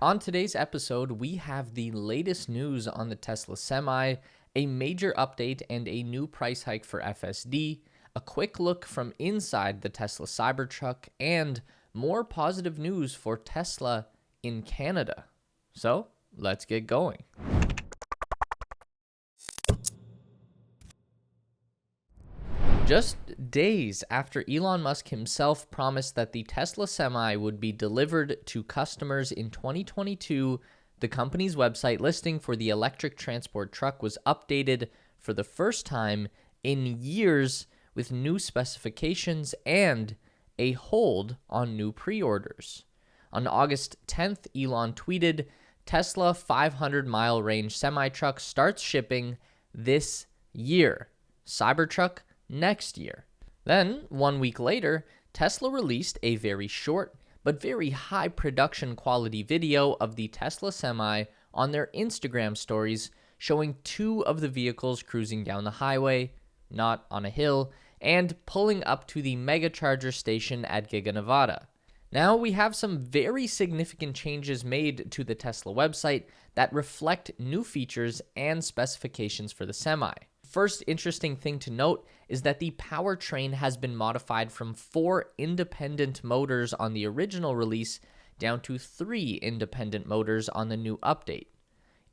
On today's episode, we have the latest news on the Tesla Semi, a major update and a new price hike for FSD, a quick look from inside the Tesla Cybertruck, and more positive news for Tesla in Canada. So, let's get going. Just days after Elon Musk himself promised that the Tesla Semi would be delivered to customers in 2022, the company's website listing for the electric transport truck was updated for the first time in years with new specifications and a hold on new pre-orders. On August 10th, Elon tweeted, "Tesla 500-mile range semi-truck starts shipping this year. Cybertruck next year." Then, 1 week later, Tesla released a very short but very high production quality video of the Tesla Semi on their Instagram stories, showing two of the vehicles cruising down the highway, not on a hill, and pulling up to the mega charger station at Giga Nevada. Now we have some very significant changes made to the Tesla website that reflect new features and specifications for the Semi. First interesting thing to note is that the powertrain has been modified from 4 independent motors on the original release down to 3 independent motors on the new update.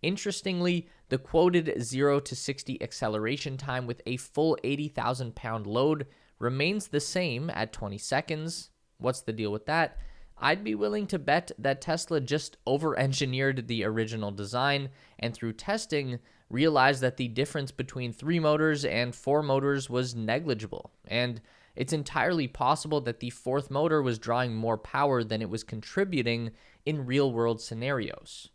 Interestingly, the quoted 0 to 60 acceleration time with a full 80,000 pound load remains the same at 20 seconds. What's the deal with that? I'd be willing to bet that Tesla just over-engineered the original design and through testing realized that the difference between 3 motors and 4 motors was negligible, and it's entirely possible that the 4th motor was drawing more power than it was contributing in real-world scenarios.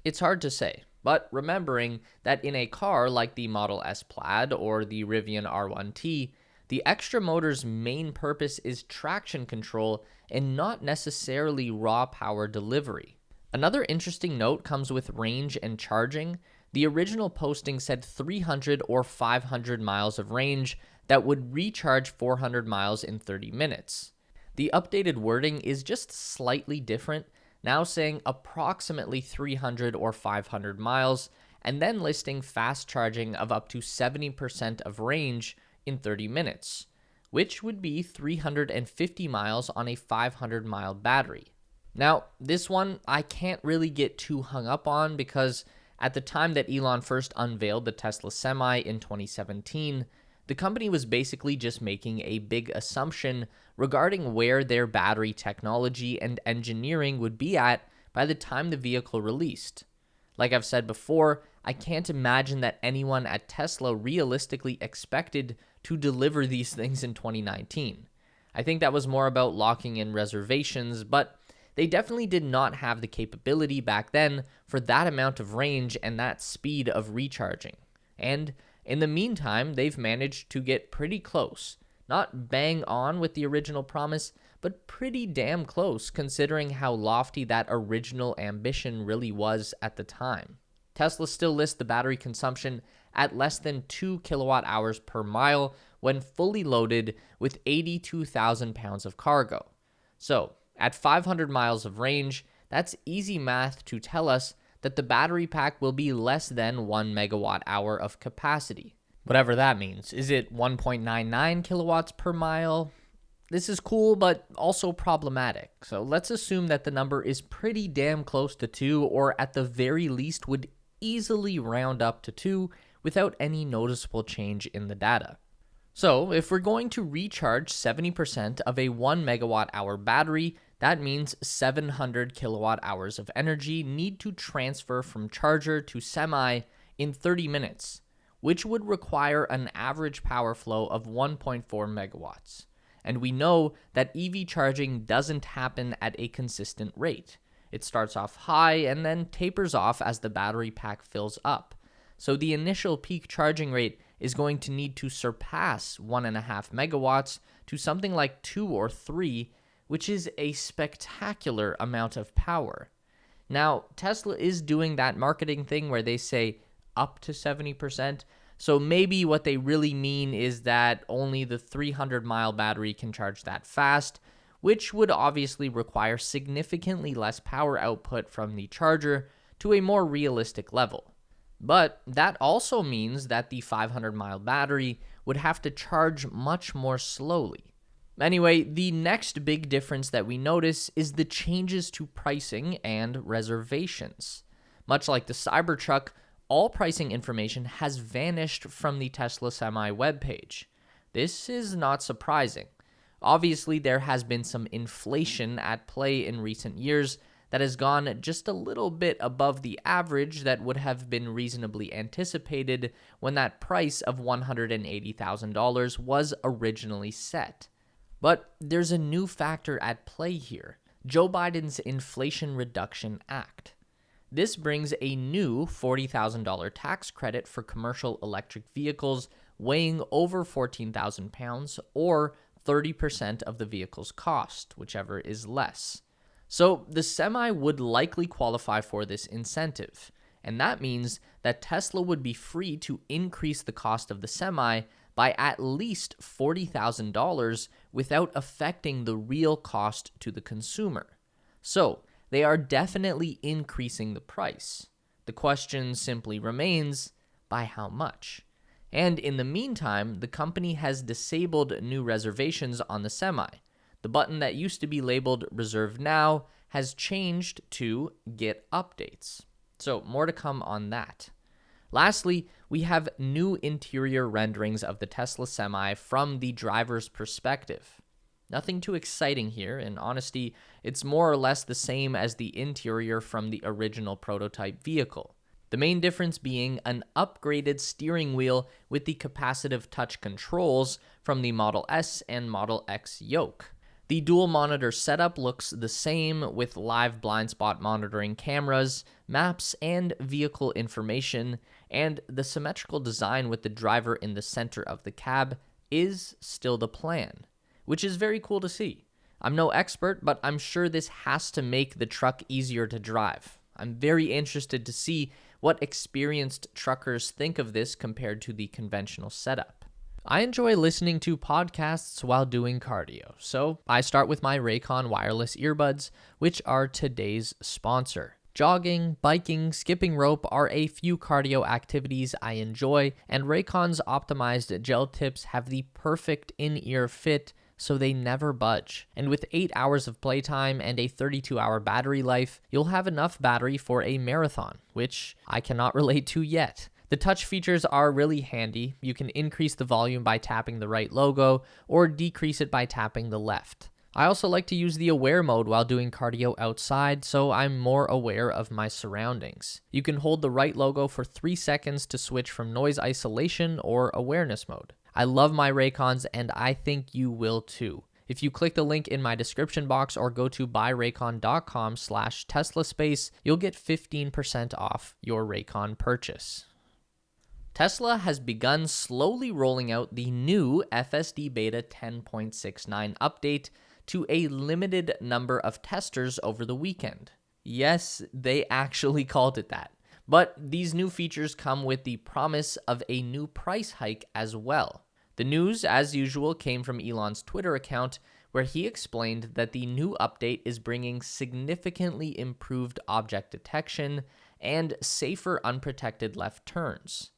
It's hard to say, but remembering that in a car like the Model S Plaid or the Rivian R1T, the extra motor's main purpose is traction control and not necessarily raw power delivery. Another interesting note comes with range and charging. The original posting said 300 or 500 miles of range that would recharge 400 miles in 30 minutes. The updated wording is just slightly different, now saying approximately 300 or 500 miles, and then listing fast charging of up to 70% of range in 30 minutes, which would be 350 miles on a 500-mile battery. Now, this one I can't really get too hung up on because at the time that Elon first unveiled the Tesla Semi in 2017, the company was basically just making a big assumption regarding where their battery technology and engineering would be at by the time the vehicle released. Like I've said before, I can't imagine that anyone at Tesla realistically expected to deliver these things in 2019. I think that was more about locking in reservations, but they definitely did not have the capability back then for that amount of range and that speed of recharging. And in the meantime, they've managed to get pretty close. Not bang on with the original promise, but pretty damn close considering how lofty that original ambition really was at the time. Tesla still lists the battery consumption at less than 2 kilowatt hours per mile when fully loaded with 82,000 pounds of cargo. So, at 500 miles of range, that's easy math to tell us that the battery pack will be less than 1 megawatt hour of capacity. Whatever that means. Is it 1.99 kilowatts per mile? This is cool, but also problematic. So let's assume that the number is pretty damn close to 2, or at the very least would easily round up to 2 without any noticeable change in the data. So if we're going to recharge 70% of a 1 megawatt hour battery, that means 700 kilowatt hours of energy need to transfer from charger to semi in 30 minutes, which would require an average power flow of 1.4 megawatts. And we know that EV charging doesn't happen at a consistent rate. It starts off high and then tapers off as the battery pack fills up. So the initial peak charging rate is going to need to surpass 1.5 megawatts to something like 2 or 3, which is a spectacular amount of power. Now, Tesla is doing that marketing thing where they say up to 70%, so maybe what they really mean is that only the 300-mile battery can charge that fast, which would obviously require significantly less power output from the charger to a more realistic level. But that also means that the 500-mile battery would have to charge much more slowly. Anyway, the next big difference that we notice is the changes to pricing and reservations. Much like the Cybertruck, all pricing information has vanished from the Tesla Semi webpage. This is not surprising. Obviously, there has been some inflation at play in recent years that has gone just a little bit above the average that would have been reasonably anticipated when that price of $180,000 was originally set. But there's a new factor at play here: Joe Biden's Inflation Reduction Act. This brings a new $40,000 tax credit for commercial electric vehicles weighing over 14,000 pounds, or 30% of the vehicle's cost, whichever is less. So the Semi would likely qualify for this incentive, and that means that Tesla would be free to increase the cost of the Semi by at least $40,000 without affecting the real cost to the consumer. So they are definitely increasing the price. The question simply remains, by how much? And in the meantime, the company has disabled new reservations on the Semi. The button that used to be labeled Reserve Now has changed to Get Updates. So more to come on that. Lastly, we have new interior renderings of the Tesla Semi from the driver's perspective. Nothing too exciting here. In honesty, it's more or less the same as the interior from the original prototype vehicle. The main difference being an upgraded steering wheel with the capacitive touch controls from the Model S and Model X yoke. The dual monitor setup looks the same, with live blind spot monitoring cameras, maps, and vehicle information, and the symmetrical design with the driver in the center of the cab is still the plan, which is very cool to see. I'm no expert, but I'm sure this has to make the truck easier to drive. I'm very interested to see what experienced truckers think of this compared to the conventional setup. I enjoy listening to podcasts while doing cardio, so I start with my Raycon wireless earbuds, which are today's sponsor. Jogging, biking, skipping rope are a few cardio activities I enjoy, and Raycon's optimized gel tips have the perfect in-ear fit, so they never budge. And with 8 hours of playtime and a 32-hour battery life, you'll have enough battery for a marathon, which I cannot relate to yet. The touch features are really handy. You can increase the volume by tapping the right logo or decrease it by tapping the left. I also like to use the aware mode while doing cardio outside, so I'm more aware of my surroundings. You can hold the right logo for 3 seconds to switch from noise isolation or awareness mode. I love my Raycons, and I think you will too. If you click the link in my description box or go to buyraycon.com/TeslaSpace, you'll get 15% off your Raycon purchase. Tesla has begun slowly rolling out the new FSD Beta 10.69 update to a limited number of testers over the weekend. Yes, they actually called it that. But these new features come with the promise of a new price hike as well. The news, as usual, came from Elon's Twitter account, where he explained that the new update is bringing significantly improved object detection and safer unprotected left turns.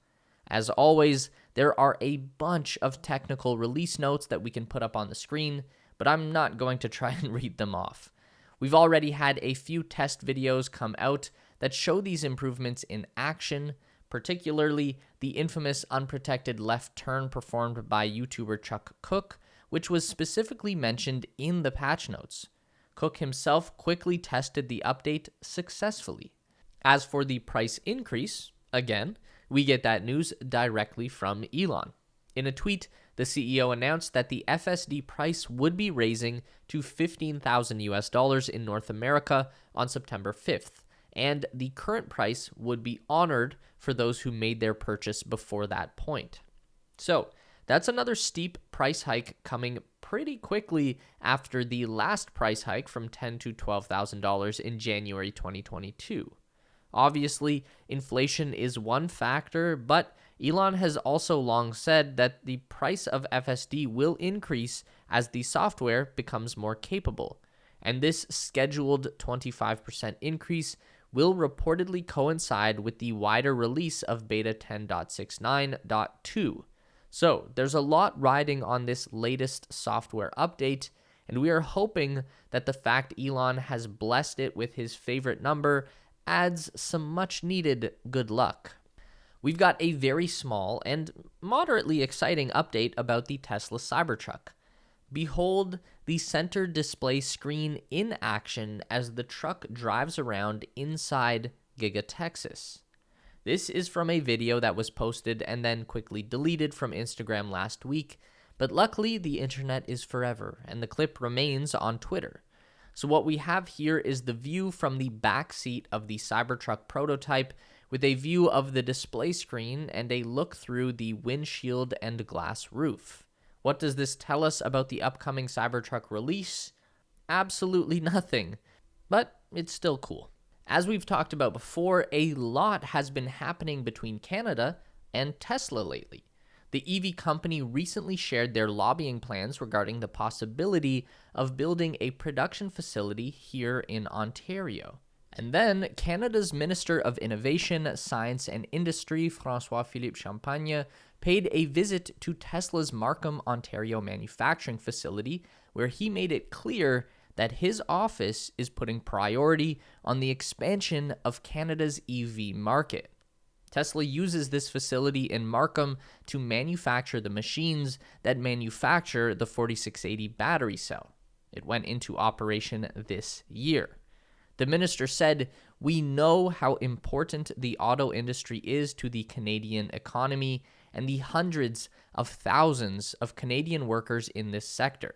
As always, there are a bunch of technical release notes that we can put up on the screen, but I'm not going to try and read them off. We've already had a few test videos come out that show these improvements in action, particularly the infamous unprotected left turn performed by YouTuber Chuck Cook, which was specifically mentioned in the patch notes. Cook himself quickly tested the update successfully. As for the price increase, again, we get that news directly from Elon. In a tweet, the CEO announced that the FSD price would be raising to $15,000 in North America on September 5th, and the current price would be honored for those who made their purchase before that point. So, that's another steep price hike coming pretty quickly after the last price hike from $10,000 to $12,000 in January 2022. Obviously, inflation is one factor, but Elon has also long said that the price of FSD will increase as the software becomes more capable, and this scheduled 25% increase will reportedly coincide with the wider release of Beta 10.69.2. So there's a lot riding on this latest software update, and we are hoping that the fact Elon has blessed it with his favorite number adds some much needed good luck. We've got a very small and moderately exciting update about the Tesla Cybertruck. Behold the center display screen in action as the truck drives around inside Giga Texas. This is from a video that was posted and then quickly deleted from Instagram last week, but luckily the internet is forever and the clip remains on Twitter. So what we have here is the view from the back seat of the Cybertruck prototype with a view of the display screen and a look through the windshield and glass roof. What does this tell us about the upcoming Cybertruck release? Absolutely nothing, but it's still cool. As we've talked about before, a lot has been happening between Canada and Tesla lately. The EV company recently shared their lobbying plans regarding the possibility of building a production facility here in Ontario. And then Canada's Minister of Innovation, Science and Industry, François-Philippe Champagne, paid a visit to Tesla's Markham, Ontario manufacturing facility, where he made it clear that his office is putting priority on the expansion of Canada's EV market. Tesla uses this facility in Markham to manufacture the machines that manufacture the 4680 battery cell. It went into operation this year. The minister said, "We know how important the auto industry is to the Canadian economy and the hundreds of thousands of Canadian workers in this sector.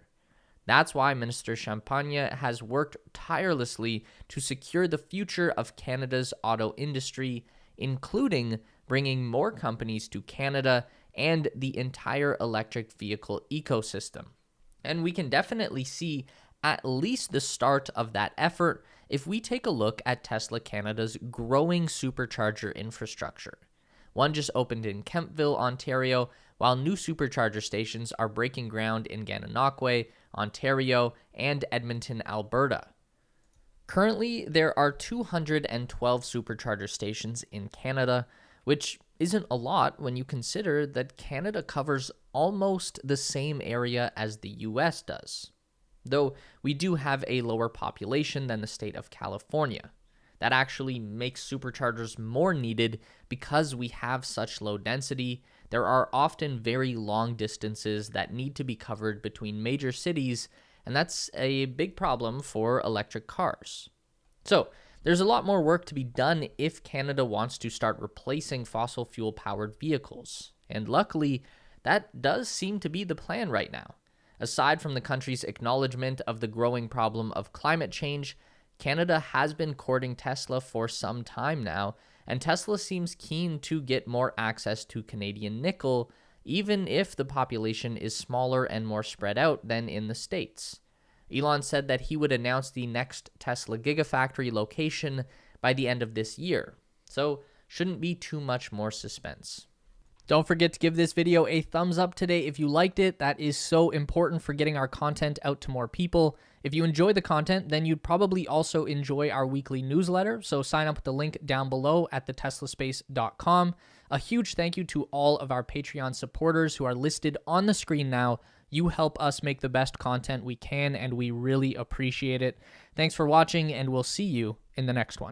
That's why Minister Champagne has worked tirelessly to secure the future of Canada's auto industry, including bringing more companies to Canada and the entire electric vehicle ecosystem." And we can definitely see at least the start of that effort if we take a look at Tesla Canada's growing supercharger infrastructure. One just opened in Kemptville, Ontario, while new supercharger stations are breaking ground in Gananoque, Ontario, and Edmonton, Alberta. Currently, there are 212 supercharger stations in Canada, which isn't a lot when you consider that Canada covers almost the same area as the US does, though we do have a lower population than the state of California. That actually makes superchargers more needed because we have such low density. There are often very long distances that need to be covered between major cities, and that's a big problem for electric cars. So there's a lot more work to be done if Canada wants to start replacing fossil fuel powered vehicles. And luckily, that does seem to be the plan right now. Aside from the country's acknowledgement of the growing problem of climate change, Canada has been courting Tesla for some time now, and Tesla seems keen to get more access to Canadian nickel, even if the population is smaller and more spread out than in the States. Elon said that he would announce the next Tesla Gigafactory location by the end of this year, so shouldn't be too much more suspense. Don't forget to give this video a thumbs up today if you liked it. That is so important for getting our content out to more people. If you enjoy the content, then you'd probably also enjoy our weekly newsletter, so sign up with the link down below at theteslaspace.com. A huge thank you to all of our Patreon supporters who are listed on the screen now. You help us make the best content we can, and we really appreciate it. Thanks for watching, and we'll see you in the next one.